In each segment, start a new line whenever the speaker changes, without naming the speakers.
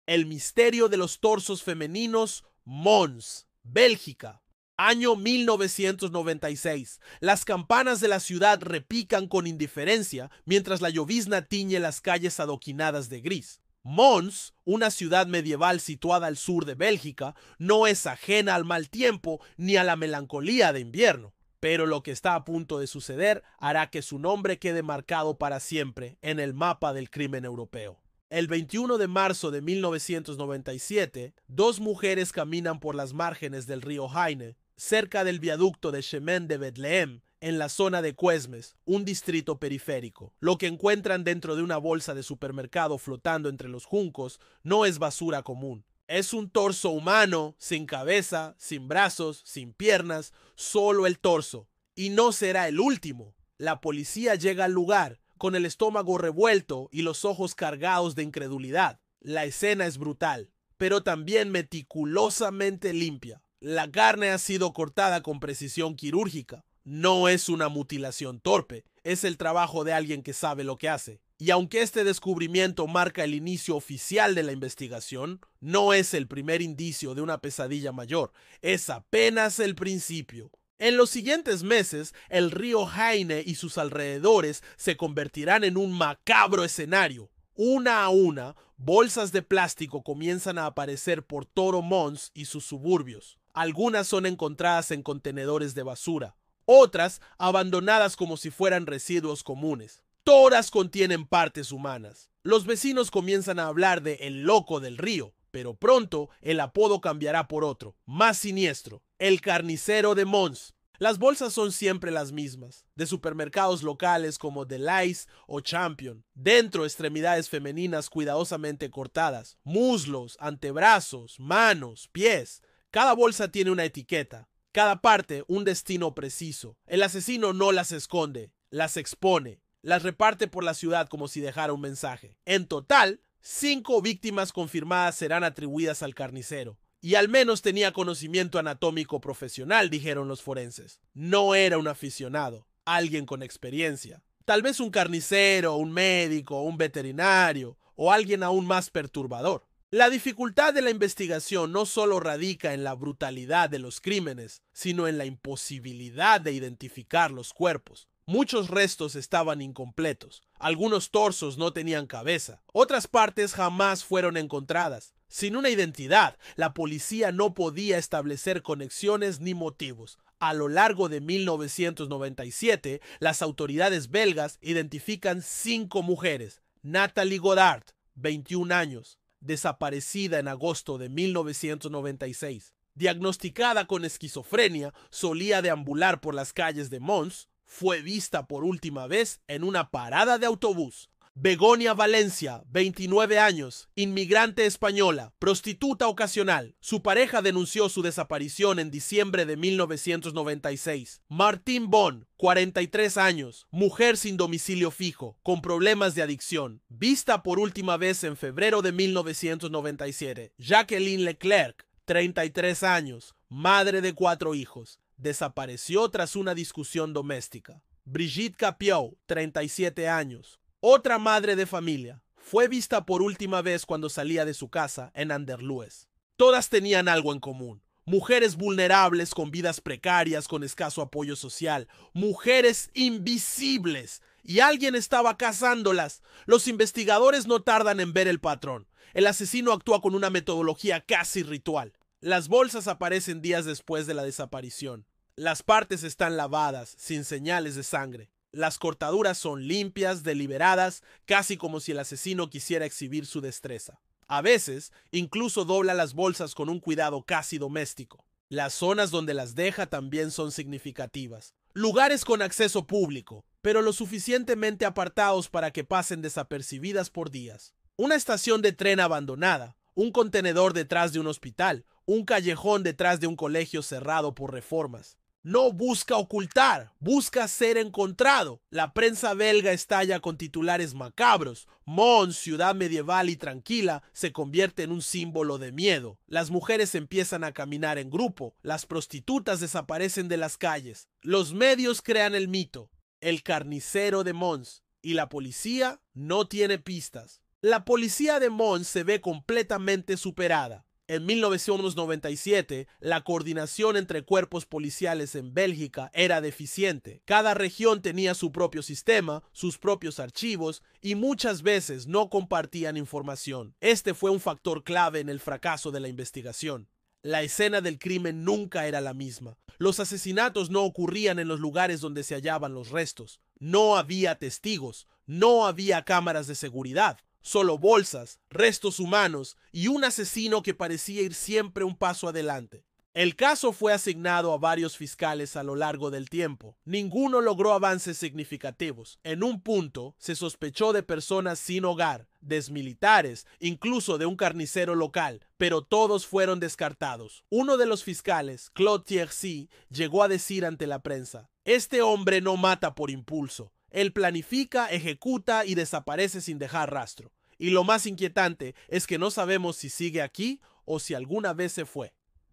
El misterio de los torsos femeninos, Mons, Bélgica. Año 1996. Las campanas de la ciudad repican con indiferencia mientras la llovizna tiñe las calles adoquinadas de gris. Mons, una ciudad medieval situada al sur de Bélgica, no es ajena al mal tiempo ni a la melancolía de invierno. Pero lo que está a punto de suceder hará que su nombre quede marcado para siempre en el mapa del crimen europeo. El 21 de marzo de 1997, dos mujeres caminan por las márgenes del río Heine, cerca del viaducto de Chemin de Betlehem, en la zona de Cuesmes, un distrito periférico. Lo que encuentran dentro de una bolsa de supermercado flotando entre los juncos no es basura común. Es un torso humano, sin cabeza, sin brazos, sin piernas, solo el torso. Y no será el último. La policía llega al lugar, con el estómago revuelto y los ojos cargados de incredulidad. La escena es brutal, pero también meticulosamente limpia. La carne ha sido cortada con precisión quirúrgica. No es una mutilación torpe, es el trabajo de alguien que sabe lo que hace. Y aunque este descubrimiento marca el inicio oficial de la investigación, no es el primer indicio de una pesadilla mayor, es apenas el principio. En los siguientes meses, el río Heine y sus alrededores se convertirán en un macabro escenario. Una a una, bolsas de plástico comienzan a aparecer por todo Mons y sus suburbios. Algunas son encontradas en contenedores de basura, otras abandonadas como si fueran residuos comunes. Todas contienen partes humanas. Los vecinos comienzan a hablar de el loco del río, pero pronto el apodo cambiará por otro, más siniestro, el carnicero de Mons. Las bolsas son siempre las mismas, de supermercados locales como Delhaize o Champion. Dentro, extremidades femeninas cuidadosamente cortadas, muslos, antebrazos, manos, pies. Cada bolsa tiene una etiqueta, cada parte un destino preciso. El asesino no las esconde, las expone, las reparte por la ciudad como si dejara un mensaje. En total, 5 víctimas confirmadas serán atribuidas al carnicero. Y al menos tenía conocimiento anatómico profesional, dijeron los forenses. No era un aficionado, alguien con experiencia. Tal vez un carnicero, un médico, un veterinario o alguien aún más perturbador. La dificultad de la investigación no solo radica en la brutalidad de los crímenes, sino en la imposibilidad de identificar los cuerpos. Muchos restos estaban incompletos, algunos torsos no tenían cabeza, otras partes jamás fueron encontradas. Sin una identidad, la policía no podía establecer conexiones ni motivos. A lo largo de 1997, las autoridades belgas identifican 5 mujeres. Nathalie Godard, 21 años, desaparecida en agosto de 1996. Diagnosticada con esquizofrenia, solía deambular por las calles de Mons. Fue vista por última vez en una parada de autobús. Begonia Valencia, 29 años, inmigrante española, prostituta ocasional. Su pareja denunció su desaparición en diciembre de 1996. Martín Bon, 43 años, mujer sin domicilio fijo, con problemas de adicción, vista por última vez en febrero de 1997. Jacqueline Leclerc, 33 años, madre de 4 hijos, desapareció tras una discusión doméstica. Brigitte Capiau, 37 años, otra madre de familia, fue vista por última vez cuando salía de su casa en Anderlues. Todas tenían algo en común. Mujeres vulnerables con vidas precarias, con escaso apoyo social. Mujeres invisibles. Y alguien estaba cazándolas. Los investigadores no tardan en ver el patrón. El asesino actúa con una metodología casi ritual. Las bolsas aparecen días después de la desaparición. Las partes están lavadas, sin señales de sangre. Las cortaduras son limpias, deliberadas, casi como si el asesino quisiera exhibir su destreza. A veces, incluso dobla las bolsas con un cuidado casi doméstico. Las zonas donde las deja también son significativas. Lugares con acceso público, pero lo suficientemente apartados para que pasen desapercibidas por días. Una estación de tren abandonada, un contenedor detrás de un hospital, un callejón detrás de un colegio cerrado por reformas. No busca ocultar, busca ser encontrado. La prensa belga estalla con titulares macabros. Mons, ciudad medieval y tranquila, se convierte en un símbolo de miedo. Las mujeres empiezan a caminar en grupo. Las prostitutas desaparecen de las calles. Los medios crean el mito, el carnicero de Mons, y la policía no tiene pistas. La policía de Mons se ve completamente superada. En 1997, la coordinación entre cuerpos policiales en Bélgica era deficiente. Cada región tenía su propio sistema, sus propios archivos y muchas veces no compartían información. Este fue un factor clave en el fracaso de la investigación. La escena del crimen nunca era la misma. Los asesinatos no ocurrían en los lugares donde se hallaban los restos. No había testigos, no había cámaras de seguridad. Solo bolsas, restos humanos y un asesino que parecía ir siempre un paso adelante. El caso fue asignado a varios fiscales a lo largo del tiempo. Ninguno logró avances significativos. En un punto, se sospechó de personas sin hogar, desmilitares, incluso de un carnicero local, pero todos fueron descartados. Uno de los fiscales, Claude Thiercy, llegó a decir ante la prensa: "Este hombre no mata por impulso. Él planifica, ejecuta y desaparece sin dejar rastro. Y lo más inquietante es que no sabemos si sigue aquí o si alguna vez se fue".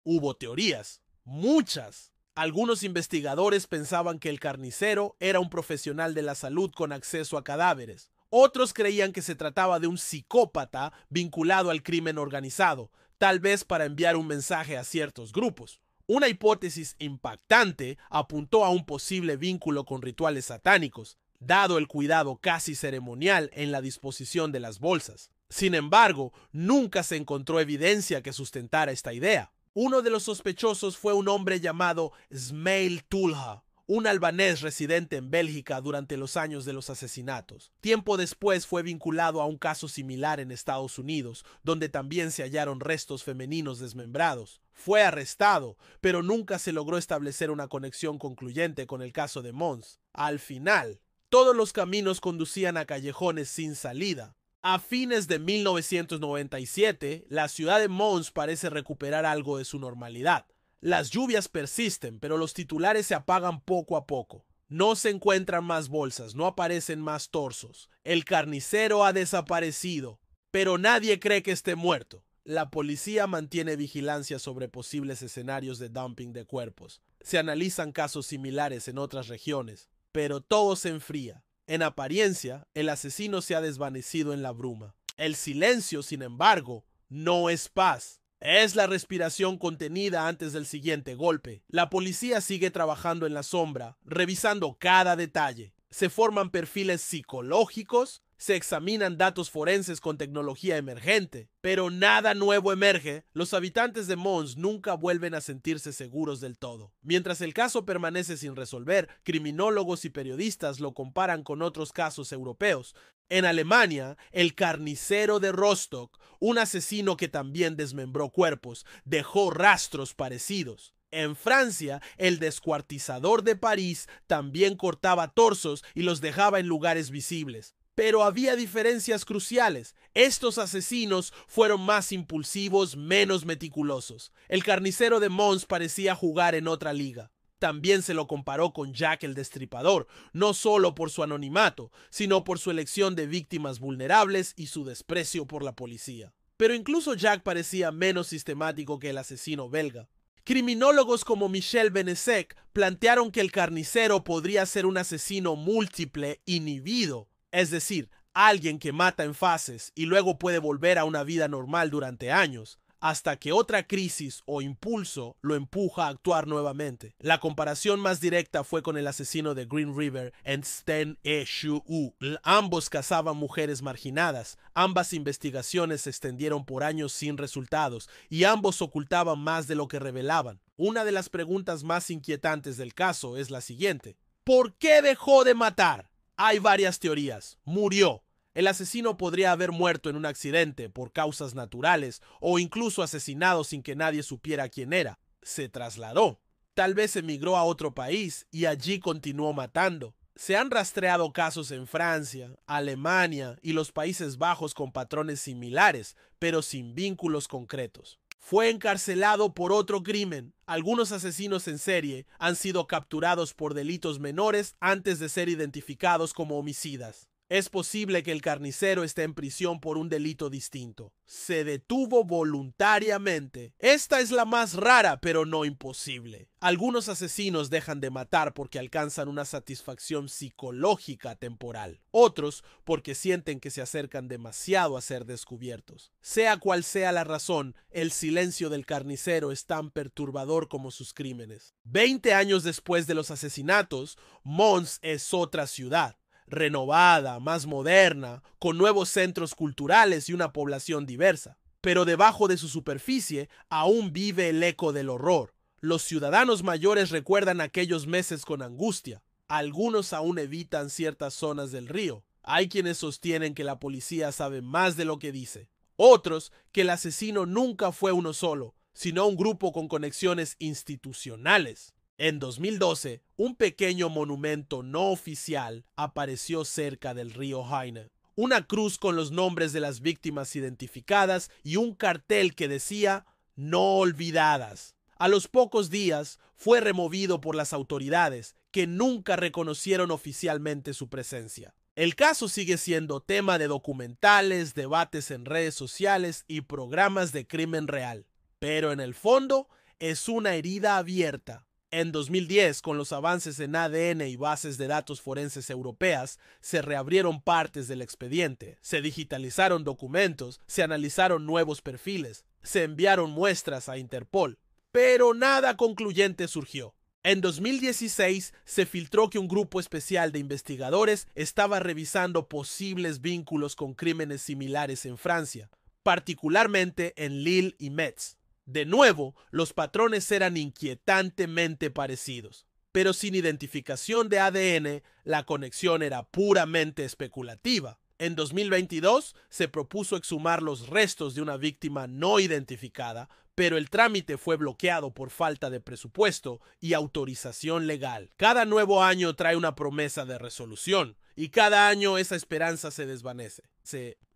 Hubo teorías, muchas. Algunos investigadores pensaban que el carnicero era un profesional de la salud con acceso a cadáveres. Otros creían que se trataba de un psicópata vinculado al crimen organizado, tal vez para enviar un mensaje a ciertos grupos. Una hipótesis impactante apuntó a un posible vínculo con rituales satánicos, dado el cuidado casi ceremonial en la disposición de las bolsas. Sin embargo, nunca se encontró evidencia que sustentara esta idea. Uno de los sospechosos fue un hombre llamado Smail Tulha, un albanés residente en Bélgica durante los años de los asesinatos. Tiempo después fue vinculado a un caso similar en Estados Unidos, donde también se hallaron restos femeninos desmembrados. Fue arrestado, pero nunca se logró establecer una conexión concluyente con el caso de Mons. Al final, todos los caminos conducían a callejones sin salida. A fines de 1997, la ciudad de Mons parece recuperar algo de su normalidad. Las lluvias persisten, pero los titulares se apagan poco a poco. No se encuentran más bolsas, no aparecen más torsos. El carnicero ha desaparecido, pero nadie cree que esté muerto. La policía mantiene vigilancia sobre posibles escenarios de dumping de cuerpos. Se analizan casos similares en otras regiones, pero todo se enfría. En apariencia, el asesino se ha desvanecido en la bruma. El silencio, sin embargo, no es paz. Es la respiración contenida antes del siguiente golpe. La policía sigue trabajando en la sombra, revisando cada detalle. Se forman perfiles psicológicos, se examinan datos forenses con tecnología emergente, pero nada nuevo emerge. Los habitantes de Mons nunca vuelven a sentirse seguros del todo. Mientras el caso permanece sin resolver, criminólogos y periodistas lo comparan con otros casos europeos. En Alemania, el carnicero de Rostock, un asesino que también desmembró cuerpos, dejó rastros parecidos. En Francia, el descuartizador de París también cortaba torsos y los dejaba en lugares visibles. Pero había diferencias cruciales. Estos asesinos fueron más impulsivos, menos meticulosos. El carnicero de Mons parecía jugar en otra liga. También se lo comparó con Jack el Destripador, no solo por su anonimato, sino por su elección de víctimas vulnerables y su desprecio por la policía. Pero incluso Jack parecía menos sistemático que el asesino belga. Criminólogos como Michel Benessec plantearon que el carnicero podría ser un asesino múltiple inhibido, es decir, alguien que mata en fases y luego puede volver a una vida normal durante años, hasta que otra crisis o impulso lo empuja a actuar nuevamente. La comparación más directa fue con el asesino de Green River en Sten E.Shu. Ambos cazaban mujeres marginadas, ambas investigaciones se extendieron por años sin resultados y ambos ocultaban más de lo que revelaban. Una de las preguntas más inquietantes del caso es la siguiente: ¿por qué dejó de matar? Hay varias teorías. Murió. El asesino podría haber muerto en un accidente, por causas naturales, o incluso asesinado sin que nadie supiera quién era. Se trasladó. Tal vez emigró a otro país y allí continuó matando. Se han rastreado casos en Francia, Alemania y los Países Bajos con patrones similares, pero sin vínculos concretos. Fue encarcelado por otro crimen. Algunos asesinos en serie han sido capturados por delitos menores antes de ser identificados como homicidas. Es posible que el carnicero esté en prisión por un delito distinto. Se detuvo voluntariamente. Esta es la más rara, pero no imposible. Algunos asesinos dejan de matar porque alcanzan una satisfacción psicológica temporal. Otros porque sienten que se acercan demasiado a ser descubiertos. Sea cual sea la razón, el silencio del carnicero es tan perturbador como sus crímenes. 20 años después de los asesinatos, Mons es otra ciudad. Renovada, más moderna, con nuevos centros culturales y una población diversa. Pero debajo de su superficie aún vive el eco del horror. Los ciudadanos mayores recuerdan aquellos meses con angustia. Algunos aún evitan ciertas zonas del río. Hay quienes sostienen que la policía sabe más de lo que dice. Otros que el asesino nunca fue uno solo, sino un grupo con conexiones institucionales. En 2012, un pequeño monumento no oficial apareció cerca del río Haine. Una cruz con los nombres de las víctimas identificadas y un cartel que decía "No olvidadas". A los pocos días fue removido por las autoridades, que nunca reconocieron oficialmente su presencia. El caso sigue siendo tema de documentales, debates en redes sociales y programas de crimen real. Pero en el fondo es una herida abierta. En 2010, con los avances en ADN y bases de datos forenses europeas, se reabrieron partes del expediente, se digitalizaron documentos, se analizaron nuevos perfiles, se enviaron muestras a Interpol, pero nada concluyente surgió. En 2016 se filtró que un grupo especial de investigadores estaba revisando posibles vínculos con crímenes similares en Francia, particularmente en Lille y Metz. De nuevo, los patrones eran inquietantemente parecidos, pero sin identificación de ADN, la conexión era puramente especulativa. En 2022 se propuso exhumar los restos de una víctima no identificada, pero el trámite fue bloqueado por falta de presupuesto y autorización legal. Cada nuevo año trae una promesa de resolución, y cada año esa esperanza se desvanece.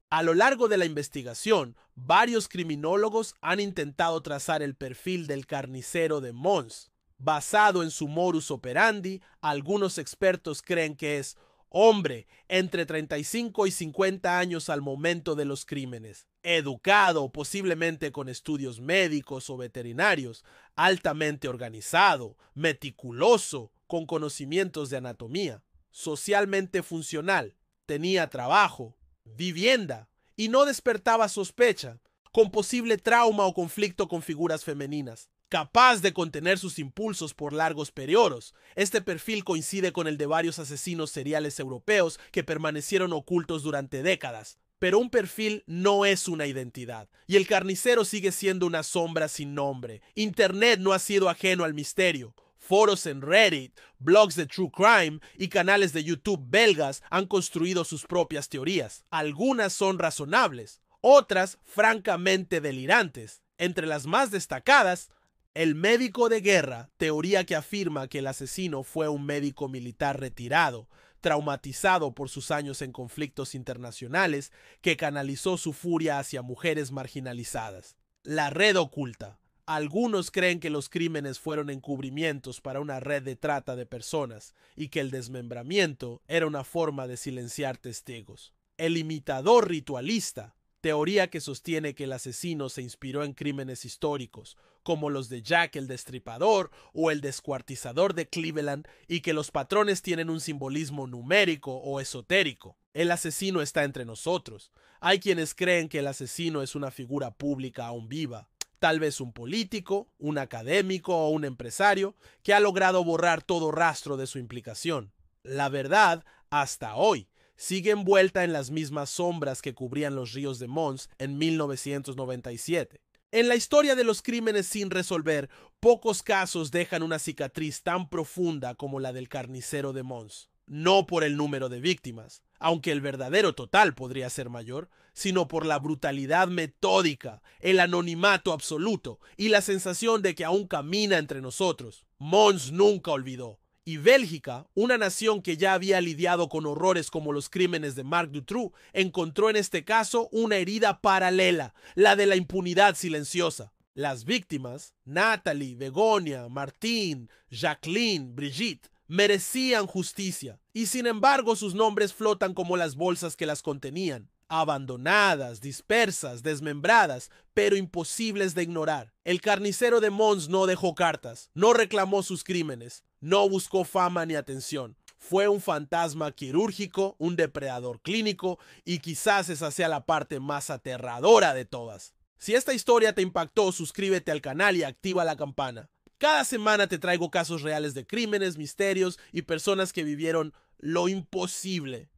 A lo largo de la investigación, varios criminólogos han intentado trazar el perfil del carnicero de Mons. Basado en su modus operandi, algunos expertos creen que es hombre entre 35 y 50 años al momento de los crímenes, educado, posiblemente con estudios médicos o veterinarios, altamente organizado, meticuloso, con conocimientos de anatomía, socialmente funcional, tenía trabajo, vivienda y no despertaba sospecha, con posible trauma o conflicto con figuras femeninas, capaz de contener sus impulsos por largos periodos. Este perfil coincide con el de varios asesinos seriales europeos que permanecieron ocultos durante décadas. Pero un perfil no es una identidad, y el carnicero sigue siendo una sombra sin nombre. Internet no ha sido ajeno al misterio. Foros en Reddit, blogs de true crime y canales de YouTube belgas han construido sus propias teorías. Algunas son razonables, otras francamente delirantes. Entre las más destacadas, el médico de guerra, teoría que afirma que el asesino fue un médico militar retirado, traumatizado por sus años en conflictos internacionales, que canalizó su furia hacia mujeres marginalizadas. La red oculta. Algunos creen que los crímenes fueron encubrimientos para una red de trata de personas y que el desmembramiento era una forma de silenciar testigos. El imitador ritualista, teoría que sostiene que el asesino se inspiró en crímenes históricos, como los de Jack el Destripador o el descuartizador de Cleveland, y que los patrones tienen un simbolismo numérico o esotérico. El asesino está entre nosotros. Hay quienes creen que el asesino es una figura pública aún viva, tal vez un político, un académico o un empresario que ha logrado borrar todo rastro de su implicación. La verdad, hasta hoy, sigue envuelta en las mismas sombras que cubrían los ríos de Mons en 1997. En la historia de los crímenes sin resolver, pocos casos dejan una cicatriz tan profunda como la del carnicero de Mons. No por el número de víctimas, aunque el verdadero total podría ser mayor, sino por la brutalidad metódica, el anonimato absoluto y la sensación de que aún camina entre nosotros. Mons nunca olvidó. Y Bélgica, una nación que ya había lidiado con horrores como los crímenes de Marc Dutroux, encontró en este caso una herida paralela, la de la impunidad silenciosa. Las víctimas, Natalie, Begonia, Martín, Jacqueline, Brigitte, merecían justicia, y sin embargo sus nombres flotan como las bolsas que las contenían, abandonadas, dispersas, desmembradas, pero imposibles de ignorar. El carnicero de Mons no dejó cartas, no reclamó sus crímenes, no buscó fama ni atención. Fue un fantasma quirúrgico, un depredador clínico, y quizás esa sea la parte más aterradora de todas. Si esta historia te impactó, suscríbete al canal y activa la campana. Cada semana te traigo casos reales de crímenes, misterios y personas que vivieron lo imposible.